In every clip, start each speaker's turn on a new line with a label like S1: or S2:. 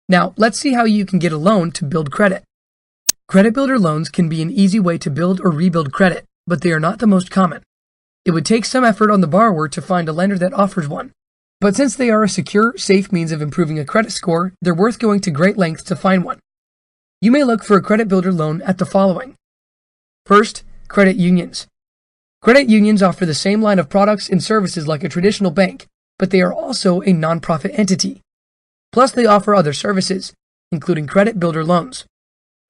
S1: Now, let's see how you can get a loan to build credit. Credit builder loans can be an easy way to build or rebuild credit, but they are not the most common. It would take some effort on the borrower to find a lender that offers one. But since they are a secure, safe means of improving a credit score, they're worth going to great lengths to find one. You may look for a credit builder loan at the following. First, credit unions. Credit unions offer the same line of products and services like a traditional bank, but they are also a nonprofit entity. Plus, they offer other services, including credit builder loans.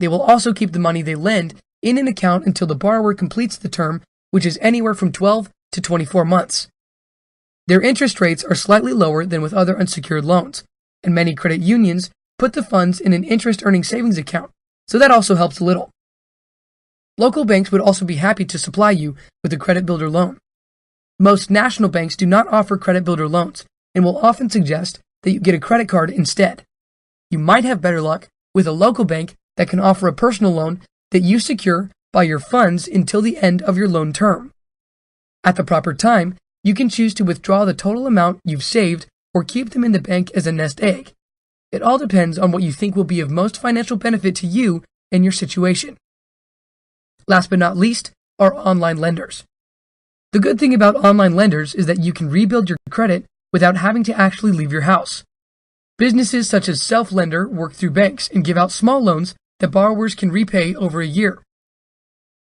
S1: They will also keep the money they lend in an account until the borrower completes the term, which is anywhere from 12 to 24 months. Their interest rates are slightly lower than with other unsecured loans, and many credit unions put the funds in an interest-earning savings account, so that also helps a little. Local banks would also be happy to supply you with a credit builder loan. Most national banks do not offer credit builder loans and will often suggest that you get a credit card instead. You might have better luck with a local bank that can offer a personal loan that you secure by your funds until the end of your loan term. At the proper time, you can choose to withdraw the total amount you've saved or keep them in the bank as a nest egg. It all depends on what you think will be of most financial benefit to you and your situation. Last but not least are online lenders. The good thing about online lenders is that you can rebuild your credit without having to actually leave your house. Businesses such as Self-Lender work through banks and give out small loans that borrowers can repay over a year.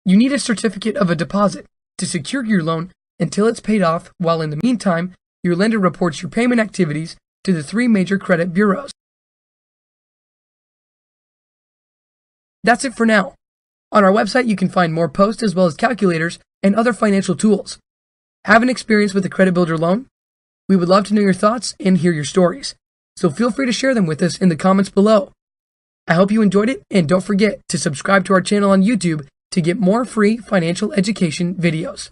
S1: You need a certificate of a deposit to secure your loan until it's paid off, while in the meantime, your lender reports your payment activities to the 3 major credit bureaus. That's it for now. On our website, you can find more posts as well as calculators and other financial tools. Have an experience with a credit builder loan? We would love to know your thoughts and hear your stories, so feel free to share them with us in the comments below. I hope you enjoyed it, and don't forget to subscribe to our channel on YouTube to get more free financial education videos.